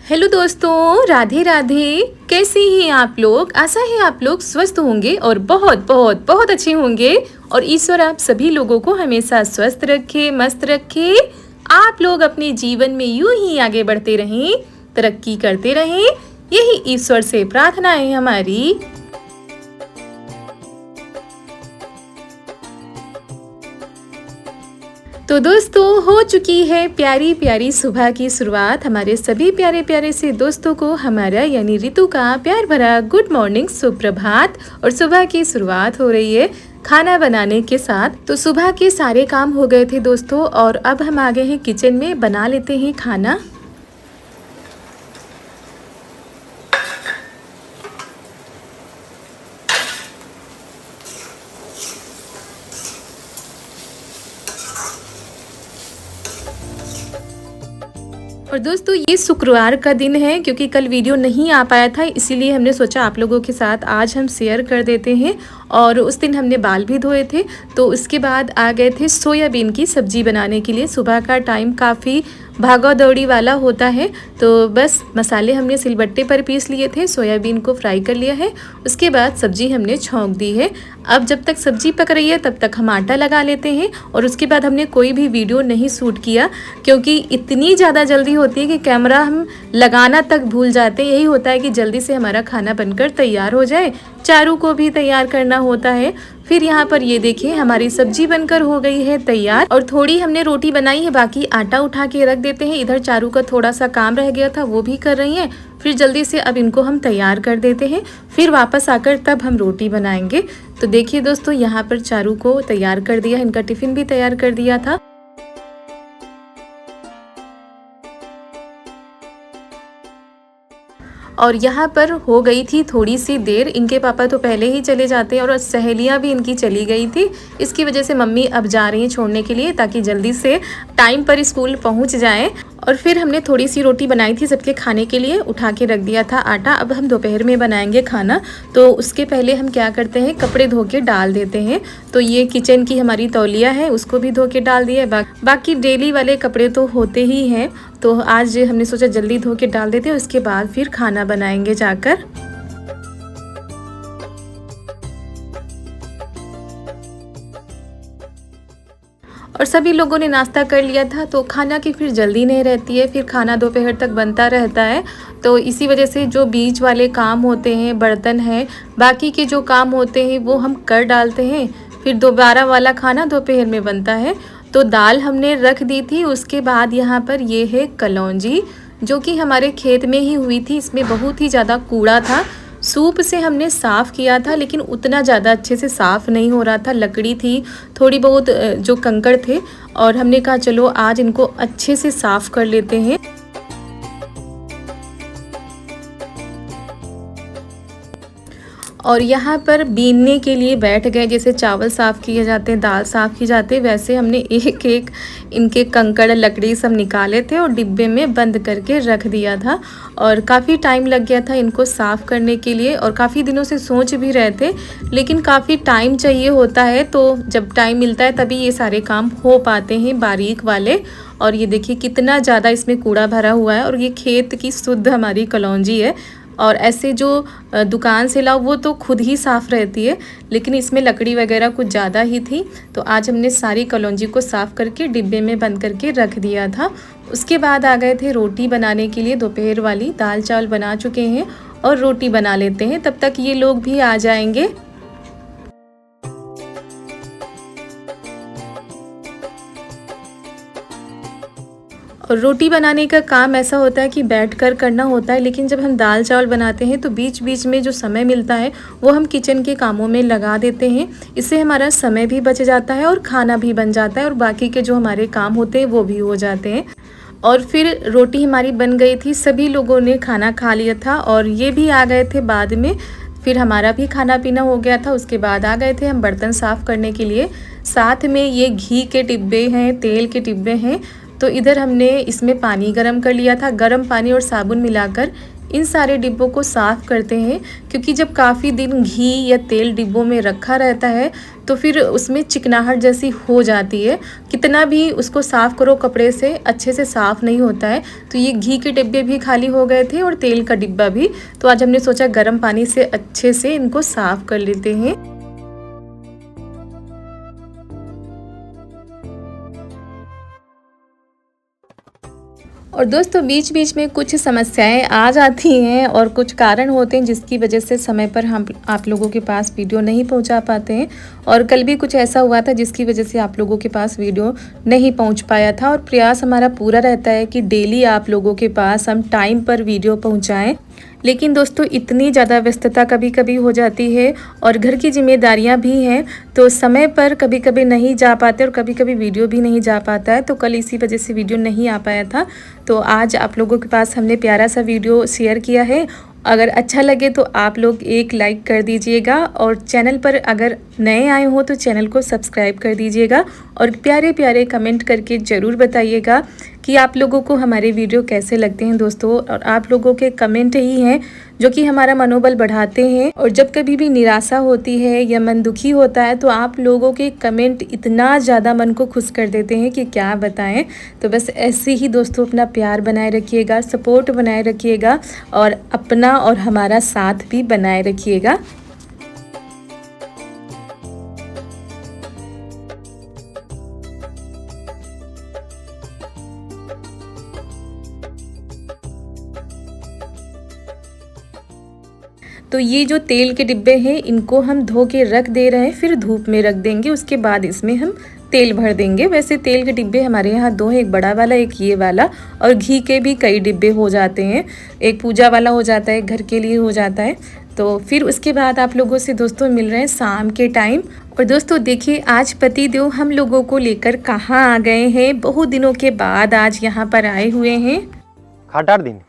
Hello दोस्तों, राधे राधे। कैसे हैं आप लोग? आशा है आप लोग स्वस्थ होंगे और बहुत बहुत बहुत अच्छे होंगे। और ईश्वर आप सभी लोगों को हमेशा स्वस्थ रखे, मस्त रखे। आप लोग अपने जीवन में यूं ही आगे बढ़ते रहें, तरक्की करते रहें, यही ईश्वर से प्रार्थना है हमारी। तो दोस्तों, हो चुकी है प्यारी प्यारी सुबह की शुरुआत। हमारे सभी प्यारे प्यारे से दोस्तों को हमारा यानी ऋतु का प्यार भरा गुड मॉर्निंग, सुप्रभात। और सुबह की शुरुआत हो रही है खाना बनाने के साथ। तो सुबह के सारे काम हो गए थे दोस्तों, और अब हम आ गए हैं किचन में, बना लेते हैं खाना। और दोस्तों, ये शुक्रवार का दिन है, क्योंकि कल वीडियो नहीं आ पाया था, इसीलिए हमने सोचा आप लोगों के साथ आज हम शेयर कर देते हैं। और उस दिन हमने बाल भी धोए थे। तो उसके बाद आ गए थे सोयाबीन की सब्ज़ी बनाने के लिए। सुबह का टाइम काफ़ी भागा दौड़ी वाला होता है, तो बस मसाले हमने सिलबट्टे पर पीस लिए थे, सोयाबीन को फ्राई कर लिया है। उसके बाद सब्ज़ी हमने छौंक दी है। अब जब तक सब्ज़ी पक रही है तब तक हम आटा लगा लेते हैं। और उसके बाद हमने कोई भी वीडियो नहीं शूट किया, क्योंकि इतनी ज़्यादा जल्दी होती है कि कैमरा हम लगाना तक भूल जाते हैं। यही होता है कि जल्दी से हमारा खाना बनकर तैयार हो जाए, चारू को भी तैयार करना होता है। फिर यहाँ पर ये देखिए हमारी सब्जी बनकर हो गई है तैयार। और थोड़ी हमने रोटी बनाई है, बाकी आटा उठा के रख देते हैं। इधर चारू का थोड़ा सा काम रह गया था, वो भी कर रही हैं। फिर जल्दी से अब इनको हम तैयार कर देते हैं, फिर वापस आकर तब हम रोटी बनाएंगे। तो देखिए दोस्तों, यहाँ पर चारू को तैयार कर दिया, इनका टिफिन भी तैयार कर दिया था। और यहाँ पर हो गई थी थोड़ी सी देर। इनके पापा तो पहले ही चले जाते हैं और सहेलियाँ भी इनकी चली गई थी। इसकी वजह से मम्मी अब जा रही हैं छोड़ने के लिए, ताकि जल्दी से टाइम पर स्कूल पहुँच जाएं। और फिर हमने थोड़ी सी रोटी बनाई थी सबके खाने के लिए, उठा के रख दिया था आटा। अब हम दोपहर में बनाएंगे खाना। तो उसके पहले हम क्या करते हैं, कपड़े धो के डाल देते हैं। तो ये किचन की हमारी तौलिया है, उसको भी धो के डाल दिया। बाकी डेली वाले कपड़े तो होते ही हैं, तो आज हमने सोचा जल्दी धो के डाल देते हैं, उसके बाद फिर खाना बनाएंगे जाकर। और सभी लोगों ने नाश्ता कर लिया था, तो खाना की फिर जल्दी नहीं रहती है, फिर खाना दोपहर तक बनता रहता है। तो इसी वजह से जो बीच वाले काम होते हैं, बर्तन हैं, बाकी के जो काम होते हैं वो हम कर डालते हैं, फिर दोबारा वाला खाना दोपहर में बनता है। तो दाल हमने रख दी थी। उसके बाद यहाँ पर ये है कलौंजी, जो कि हमारे खेत में ही हुई थी। इसमें बहुत ही ज़्यादा कूड़ा था। सूप से हमने साफ़ किया था, लेकिन उतना ज़्यादा अच्छे से साफ़ नहीं हो रहा था। लकड़ी थी, थोड़ी बहुत जो कंकड़ थे, और हमने कहा चलो आज इनको अच्छे से साफ़ कर लेते हैं। और यहाँ पर बीनने के लिए बैठ गए। जैसे चावल साफ़ किए जाते हैं, दाल साफ़ की जाती है, वैसे हमने एक एक इनके कंकड़ लकड़ी सब निकाले थे और डिब्बे में बंद करके रख दिया था। और काफ़ी टाइम लग गया था इनको साफ़ करने के लिए, और काफ़ी दिनों से सोच भी रहे थे, लेकिन काफ़ी टाइम चाहिए होता है। तो जब टाइम मिलता है तभी ये सारे काम हो पाते हैं, बारीक वाले। और ये देखिए कितना ज़्यादा इसमें कूड़ा भरा हुआ है। और ये खेत की शुद्ध हमारी कलौंजी है। और ऐसे जो दुकान से लाओ वो तो खुद ही साफ़ रहती है, लेकिन इसमें लकड़ी वगैरह कुछ ज़्यादा ही थी। तो आज हमने सारी कलौंजी को साफ़ करके डिब्बे में बंद करके रख दिया था। उसके बाद आ गए थे रोटी बनाने के लिए। दोपहर वाली दाल चावल बना चुके हैं और रोटी बना लेते हैं, तब तक ये लोग भी आ जाएंगे। और रोटी बनाने का काम ऐसा होता है कि बैठकर करना होता है, लेकिन जब हम दाल चावल बनाते हैं तो बीच बीच में जो समय मिलता है वो हम किचन के कामों में लगा देते हैं। इससे हमारा समय भी बच जाता है और खाना भी बन जाता है, और बाकी के जो हमारे काम होते हैं वो भी हो जाते हैं। और फिर रोटी हमारी बन गई थी, सभी लोगों ने खाना खा लिया था, और ये भी आ गए थे बाद में। फिर हमारा भी खाना पीना हो गया था। उसके बाद आ गए थे हम बर्तन साफ़ करने के लिए। साथ में ये घी के डिब्बे हैं, तेल के डिब्बे हैं। तो इधर हमने इसमें पानी गरम कर लिया था। गरम पानी और साबुन मिलाकर इन सारे डिब्बों को साफ़ करते हैं, क्योंकि जब काफ़ी दिन घी या तेल डिब्बों में रखा रहता है तो फिर उसमें चिकनाहट जैसी हो जाती है। कितना भी उसको साफ़ करो कपड़े से, अच्छे से साफ़ नहीं होता है। तो ये घी के डिब्बे भी खाली हो गए थे और तेल का डिब्बा भी। तो आज हमने सोचा गर्म पानी से अच्छे से इनको साफ़ कर लेते हैं। और दोस्तों बीच बीच में कुछ समस्याएं आ जाती हैं और कुछ कारण होते हैं जिसकी वजह से समय पर हम आप लोगों के पास वीडियो नहीं पहुंचा पाते हैं। और कल भी कुछ ऐसा हुआ था जिसकी वजह से आप लोगों के पास वीडियो नहीं पहुंच पाया था। और प्रयास हमारा पूरा रहता है कि डेली आप लोगों के पास हम टाइम पर वीडियो पहुँचाएँ। लेकिन दोस्तों इतनी ज़्यादा व्यस्तता कभी कभी हो जाती है और घर की जिम्मेदारियां भी हैं, तो समय पर कभी कभी नहीं जा पाते और कभी कभी वीडियो भी नहीं जा पाता है। तो कल इसी वजह से वीडियो नहीं आ पाया था। तो आज आप लोगों के पास हमने प्यारा सा वीडियो शेयर किया है। अगर अच्छा लगे तो आप लोग एक लाइक कर दीजिएगा और चैनल पर अगर नए आए हो तो चैनल को सब्सक्राइब कर दीजिएगा और प्यारे प्यारे कमेंट करके ज़रूर बताइएगा कि आप लोगों को हमारे वीडियो कैसे लगते हैं दोस्तों। और आप लोगों के कमेंट ही हैं जो कि हमारा मनोबल बढ़ाते हैं। और जब कभी भी निराशा होती है या मन दुखी होता है तो आप लोगों के कमेंट इतना ज़्यादा मन को खुश कर देते हैं कि क्या बताएं। तो बस ऐसे ही दोस्तों अपना प्यार बनाए रखिएगा, सपोर्ट बनाए रखिएगा और अपना और हमारा साथ भी बनाए रखिएगा। तो ये जो तेल के डिब्बे हैं इनको हम धो के रख दे रहे हैं, फिर धूप में रख देंगे, उसके बाद इसमें हम तेल भर देंगे। वैसे तेल के डिब्बे हमारे यहाँ दो हैं, एक बड़ा वाला एक ये वाला। और घी के भी कई डिब्बे हो जाते हैं, एक पूजा वाला हो जाता है, घर के लिए हो जाता है। तो फिर उसके बाद आप लोगों से दोस्तों मिल रहे हैं शाम के टाइम। और दोस्तों देखिए आज पतिदेव हम लोगों को लेकर कहाँ आ गए हैं। बहुत दिनों के बाद आज यहाँ पर आए हुए हैं। खाटार दिन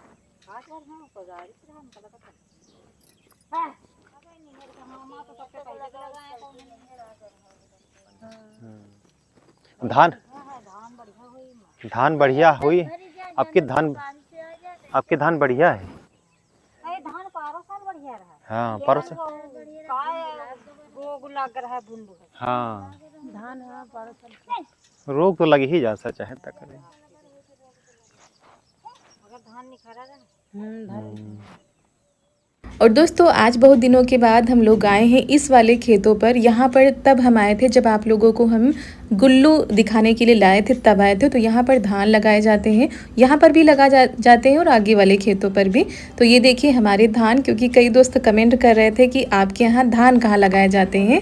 धान बढ़िया हुई। आपके धान बढ़िया है। धान पारो साल बढ़िया रहा। हाँ पारो साल रोग लग रहा है बुंद। हाँ धान हाँ पारो साल रोग तो लग ही जा सा चाहे तक करे। अगर धान निखरा रहा। और दोस्तों आज बहुत दिनों के बाद हम लोग आए हैं इस वाले खेतों पर। यहाँ पर तब हम आए थे जब आप लोगों को हम गुल्लू दिखाने के लिए लाए थे, तब आए थे। तो यहाँ पर धान लगाए जाते हैं, यहाँ पर भी जाते हैं और आगे वाले खेतों पर भी। तो ये देखिए हमारे धान, क्योंकि कई दोस्त कमेंट कर रहे थे कि आपके यहाँ धान कहाँ लगाए जाते हैं।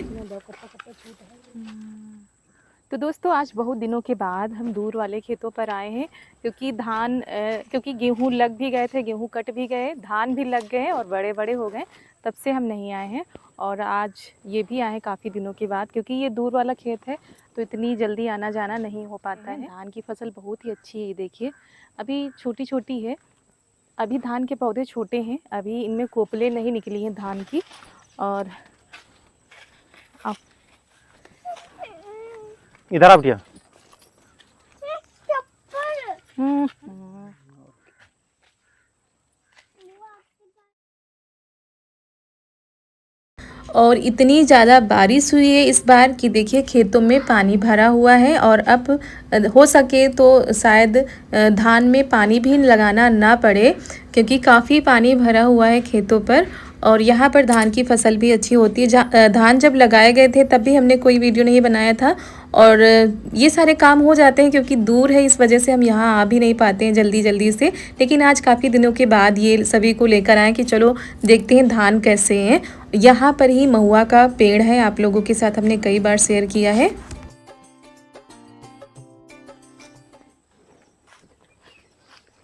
तो दोस्तों आज बहुत दिनों के बाद हम दूर वाले खेतों पर आए हैं, क्योंकि गेहूं लग भी गए थे, गेहूं कट भी गए, धान भी लग गए और बड़े बड़े हो गए, तब से हम नहीं आए हैं। और आज ये भी आए काफ़ी दिनों के बाद, क्योंकि ये दूर वाला खेत है तो इतनी जल्दी आना जाना नहीं हो पाता है। धान की फसल बहुत ही अच्छी है, ये देखिए अभी छोटी छोटी है, अभी धान के पौधे छोटे हैं, अभी इनमें कोपले नहीं निकली हैं धान की। और इधर आप दिया। और इतनी ज़्यादा बारिश हुई है इस बार कि देखिए खेतों में पानी भरा हुआ है। और अब हो सके तो शायद धान में पानी भी लगाना ना पड़े, क्योंकि काफ़ी पानी भरा हुआ है खेतों पर। और यहाँ पर धान की फसल भी अच्छी होती है। धान जब लगाए गए थे तब भी हमने कोई वीडियो नहीं बनाया था। और ये सारे काम हो जाते हैं क्योंकि दूर है, इस वजह से हम यहाँ आ भी नहीं पाते हैं जल्दी जल्दी से। लेकिन आज काफ़ी दिनों के बाद ये सभी को लेकर आए कि चलो देखते हैं धान कैसे हैं। यहाँ पर ही महुआ का पेड़ है, आप लोगों के साथ हमने कई बार शेयर किया है।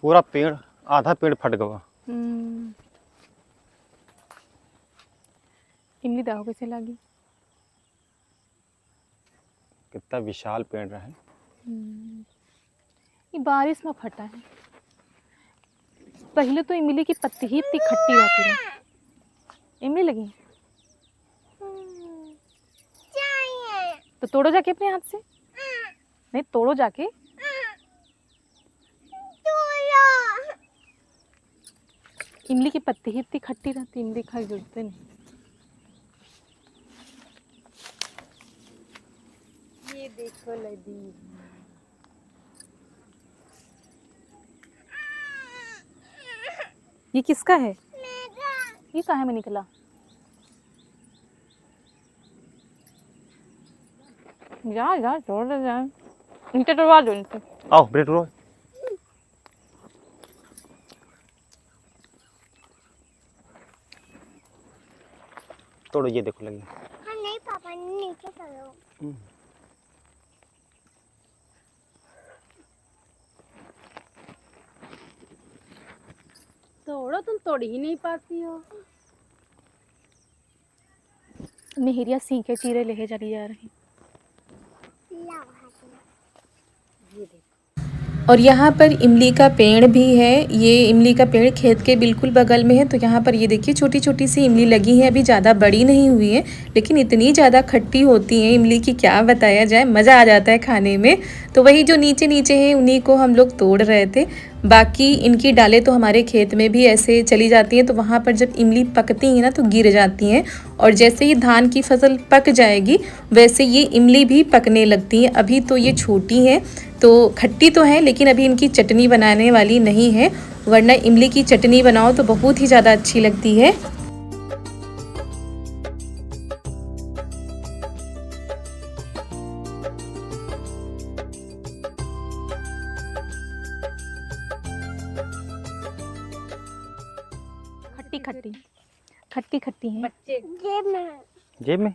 पूरा पेड़, आधा पेड़ फट गया। इमली दाव कैसे लगी? कितना विशाल पेड़ रहा है। ये बारिश में फटा है। पहले तो इमली की पत्ती ही इतनी खट्टी होती है। इमली लगी तो तोड़ो जाके अपने हाथ से। नहीं तोड़ो जाके। इमली की पत्ती ही इतनी खट्टी रहती, इमली खाई जरूरत नहीं। ये देखो लदी, ये किसका है? ये कहाँ में निकला? जा छोड़ दे, जा इनके तोड़वा दो इनसे। आओ ब्रेड रोल। तोड़ो, ये देखो लगी। हाँ नहीं पापा, नीचे करो। तोड़ो, तुम तोड़ ही नहीं पाती हो। मेहरिया सिंह के चीरे लेके चली जा रही। लाओ हाथ में। ये देखो, और यहाँ पर इमली का पेड़ भी है। ये इमली का पेड़ खेत के बिल्कुल बगल में है। तो यहाँ पर ये देखिए छोटी छोटी सी इमली लगी है, अभी ज़्यादा बड़ी नहीं हुई है, लेकिन इतनी ज़्यादा खट्टी होती है इमली की, क्या बताया जाए, मज़ा आ जाता है खाने में। तो वही जो नीचे नीचे हैं उन्हीं को हम लोग तोड़ रहे थे। बाकी इनकी डालें तो हमारे खेत में भी ऐसे चली जाती हैं, तो वहाँ पर जब इमली पकती हैं ना तो गिर जाती हैं। और जैसे ही धान की फसल पक जाएगी वैसे ये इमली भी पकने लगती हैं। अभी तो ये छोटी हैं, तो खट्टी तो है, लेकिन अभी इनकी चटनी बनाने वाली नहीं है, वरना इमली की चटनी बनाओ तो बहुत ही ज़्यादा अच्छी लगती है। खट्टी खट्टी खट्टी खट्टी है। बच्चे जेब में है। जेब में।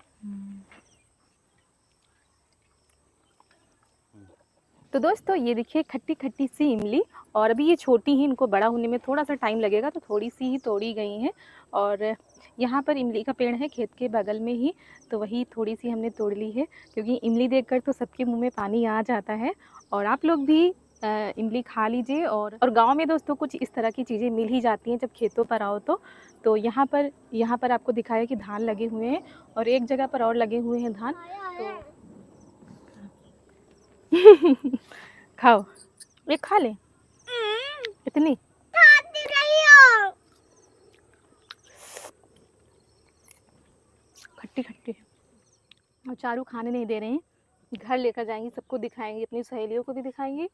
तो दोस्तों ये देखिए खट्टी खट्टी सी इमली, और अभी ये छोटी ही, इनको बड़ा होने में थोड़ा सा टाइम लगेगा, तो थोड़ी सी ही तोड़ी गई हैं। और यहाँ पर इमली का पेड़ है खेत के बगल में ही, तो वही थोड़ी सी हमने तोड़ ली है, क्योंकि इमली देखकर तो सबके मुंह में पानी आ जाता है। और आप लोग भी इमली खा लीजिए। और गांव में दोस्तों कुछ इस तरह की चीज़ें मिल ही जाती हैं जब खेतों पर आओ तो यहाँ पर आपको दिखाया कि धान लगे हुए हैं, और एक जगह पर और लगे हुए हैं धान। तो खाओ, ये खा ले इतनी। खाती रही हो। खट्टी खट्टी और चारू खाने नहीं दे रहे हैं, घर लेकर जाएंगी, सबको दिखाएंगी, अपनी सहेलियों को भी दिखाएंगी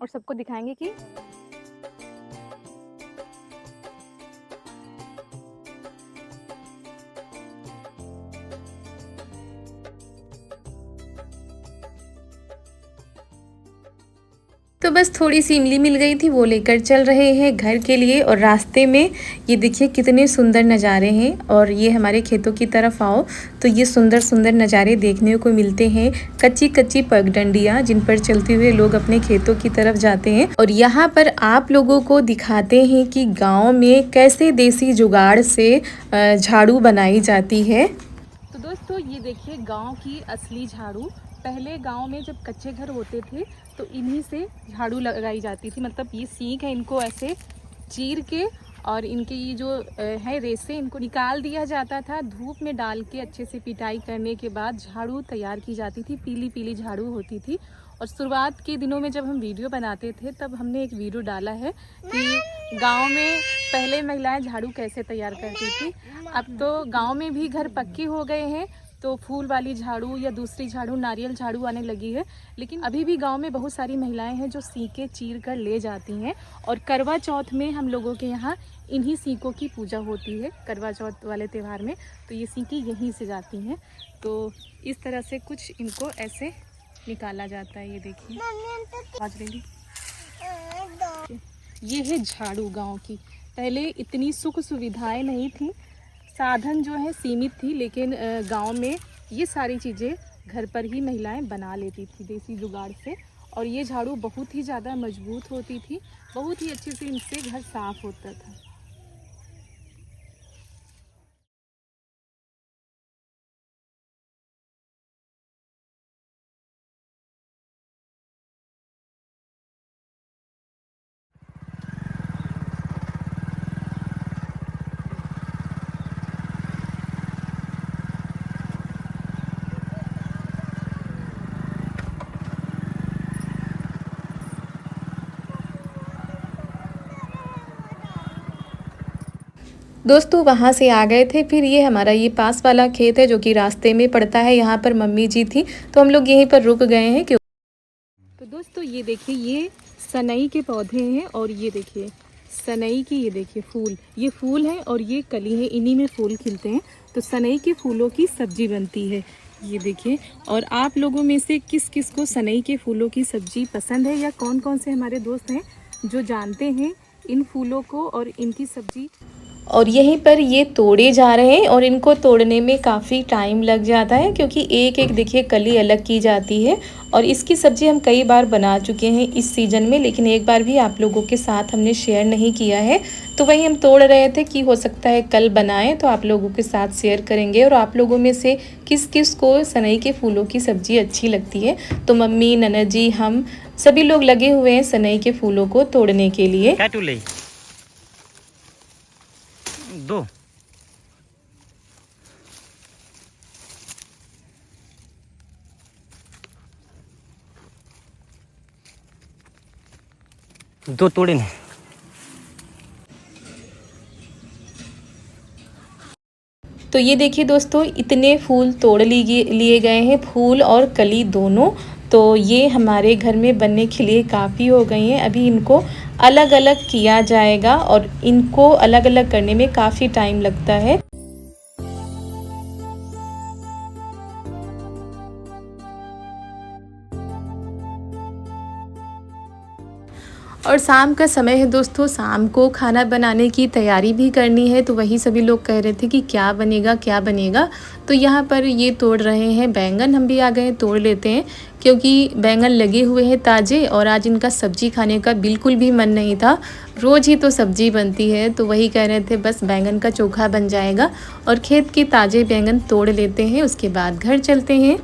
और सबको दिखाएंगे कि तो बस थोड़ी सी इमली मिल गई थी, वो लेकर चल रहे हैं घर के लिए। और रास्ते में ये देखिए कितने सुंदर नज़ारे हैं। और ये हमारे खेतों की तरफ आओ तो ये सुंदर सुंदर नज़ारे देखने को मिलते हैं। कच्ची कच्ची पगडंडियाँ जिन पर चलते हुए लोग अपने खेतों की तरफ जाते हैं। और यहाँ पर आप लोगों को दिखाते हैं कि गाँव में कैसे देसी जुगाड़ से झाड़ू बनाई जाती है। तो दोस्तों ये देखिए गाँव की असली झाड़ू। पहले गांव में जब कच्चे घर होते थे तो इन्हीं से झाड़ू लगाई जाती थी। मतलब ये सींग है, इनको ऐसे चीर के और इनके ये जो है रेसे, इनको निकाल दिया जाता था, धूप में डाल के अच्छे से पिटाई करने के बाद झाड़ू तैयार की जाती थी। पीली पीली झाड़ू होती थी। और शुरुआत के दिनों में जब हम वीडियो बनाते थे तब हमने एक वीडियो डाला है कि गांव में पहले महिलाएं झाड़ू कैसे तैयार करती थी। अब तो गांव में भी घर पक्के हो गए हैं, तो फूल वाली झाड़ू या दूसरी झाड़ू, नारियल झाड़ू आने लगी है। लेकिन अभी भी गांव में बहुत सारी महिलाएं हैं जो सीके चीर कर ले जाती हैं। और करवा चौथ में हम लोगों के यहाँ इन्हीं सीकों की पूजा होती है। करवा चौथ वाले त्यौहार में तो ये सीकी यहीं से जाती हैं। तो इस तरह से कुछ इनको ऐसे निकाला जाता है। ये देखिए आवाज रही, ये है झाड़ू गाँव की। पहले इतनी सुख सुविधाएं नहीं थी, साधन जो है सीमित थी, लेकिन गांव में ये सारी चीज़ें घर पर ही महिलाएं बना लेती थी देसी जुगाड़ से। और ये झाड़ू बहुत ही ज़्यादा मजबूत होती थी, बहुत ही अच्छे से इनसे घर साफ होता था। दोस्तों वहाँ से आ गए थे। फिर ये हमारा ये पास वाला खेत है जो कि रास्ते में पड़ता है। यहाँ पर मम्मी जी थी तो हम लोग यहीं पर रुक गए हैं। क्यों तो दोस्तों ये देखिए, ये सनई के पौधे हैं और ये देखिए सनई की, ये देखिए फूल, ये फूल है और ये कली है, इन्हीं में फूल खिलते हैं। तो सनई के फूलों की सब्जी बनती है, ये देखिए। और आप लोगों में से किस किस को सनई के फूलों की सब्जी पसंद है, या कौन कौन से हमारे दोस्त हैं जो जानते हैं इन फूलों को और इनकी सब्जी। और यहीं पर ये तोड़े जा रहे हैं और इनको तोड़ने में काफ़ी टाइम लग जाता है क्योंकि एक एक देखिए कली अलग की जाती है। और इसकी सब्ज़ी हम कई बार बना चुके हैं इस सीज़न में, लेकिन एक बार भी आप लोगों के साथ हमने शेयर नहीं किया है। तो वही हम तोड़ रहे थे कि हो सकता है कल बनाएं तो आप लोगों के साथ शेयर करेंगे। और आप लोगों में से किस किस को सनई के फूलों की सब्ज़ी अच्छी लगती है। तो मम्मी, ननद जी, हम सभी लोग लगे हुए हैं सनई के फूलों को तोड़ने के लिए। क्या टूले दो दो तोड़े नहीं। तो ये देखिए दोस्तों, इतने फूल तोड़ लिए गए हैं, फूल और कली दोनों। तो ये हमारे घर में बनने के लिए काफ़ी हो गई हैं। अभी इनको अलग अलग किया जाएगा और इनको अलग अलग करने में काफ़ी टाइम लगता है। और शाम का समय है दोस्तों, शाम को खाना बनाने की तैयारी भी करनी है। तो वही सभी लोग कह रहे थे कि क्या बनेगा क्या बनेगा। तो यहाँ पर ये तोड़ रहे हैं बैंगन, हम भी आ गए तोड़ लेते हैं क्योंकि बैंगन लगे हुए हैं ताज़े। और आज इनका सब्जी खाने का बिल्कुल भी मन नहीं था, रोज़ ही तो सब्जी बनती है। तो वही कह रहे थे बस बैंगन का चोखा बन जाएगा। और खेत के ताज़े बैंगन तोड़ लेते हैं, उसके बाद घर चलते हैं।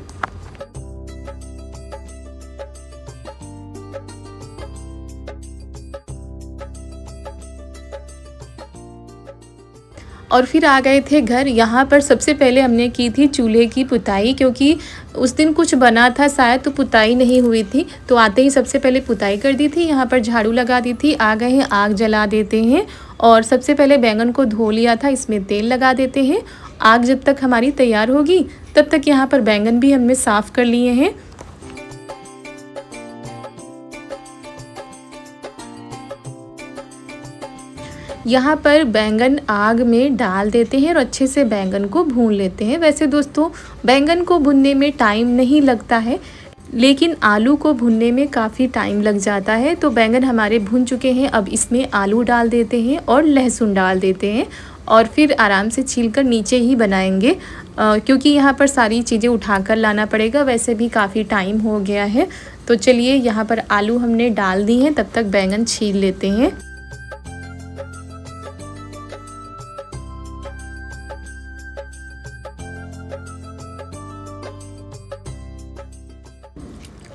और फिर आ गए थे घर। यहाँ पर सबसे पहले हमने की थी चूल्हे की पुताई, क्योंकि उस दिन कुछ बना था शायद, तो पुताई नहीं हुई थी। तो आते ही सबसे पहले पुताई कर दी थी, यहाँ पर झाड़ू लगा दी थी। आ गए हैं, आग जला देते हैं। और सबसे पहले बैंगन को धो लिया था, इसमें तेल लगा देते हैं। आग जब तक हमारी तैयार होगी तब तक यहाँ पर बैंगन भी हमने साफ़ कर लिए हैं। यहाँ पर बैंगन आग में डाल देते हैं और अच्छे से बैंगन को भून लेते हैं। वैसे दोस्तों बैंगन को भुनने में टाइम नहीं लगता है, लेकिन आलू को भुनने में काफ़ी टाइम लग जाता है। तो बैंगन हमारे भुन चुके हैं, अब इसमें आलू डाल देते हैं और लहसुन डाल देते हैं। और फिर आराम से छीलकर नीचे ही बनाएंगे क्योंकि यहाँ पर सारी चीज़ें उठाकर लाना पड़ेगा। वैसे भी काफ़ी टाइम हो गया है। तो चलिए, यहाँ पर आलू हमने डाल दी हैं, तब तक बैंगन छील लेते हैं।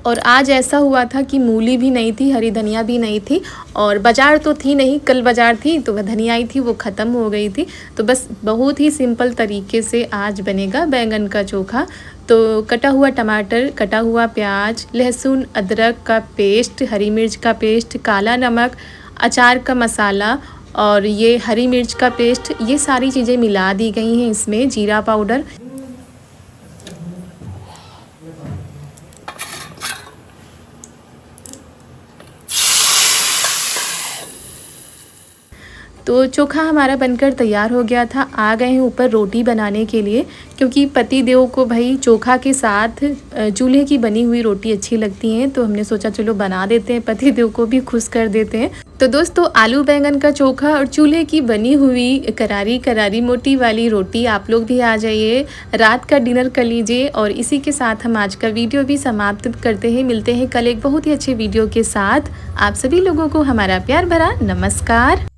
और आज ऐसा हुआ था कि मूली भी नहीं थी, हरी धनिया भी नहीं थी, और बाज़ार तो थी नहीं, कल बाज़ार थी तो वह धनिया आई थी, वो ख़त्म हो गई थी। तो बस बहुत ही सिंपल तरीके से आज बनेगा बैंगन का चोखा। तो कटा हुआ टमाटर, कटा हुआ प्याज, लहसुन, अदरक का पेस्ट, हरी मिर्च का पेस्ट, काला नमक, अचार का मसाला और ये हरी मिर्च का पेस्ट, ये सारी चीज़ें मिला दी गई हैं इसमें, जीरा पाउडर। तो चोखा हमारा बनकर तैयार हो गया था। आ गए हैं ऊपर रोटी बनाने के लिए, क्योंकि पति देव को भाई चोखा के साथ चूल्हे की बनी हुई रोटी अच्छी लगती हैं। तो हमने सोचा चलो बना देते हैं, पति देव को भी खुश कर देते हैं। तो दोस्तों आलू बैंगन का चोखा और चूल्हे की बनी हुई करारी करारी मोटी वाली रोटी, आप लोग भी आ जाइए, रात का डिनर कर लीजिए। और इसी के साथ हम आज का वीडियो भी समाप्त करते हैं। मिलते हैं कल एक बहुत ही अच्छे वीडियो के साथ। आप सभी लोगों को हमारा प्यार भरा नमस्कार।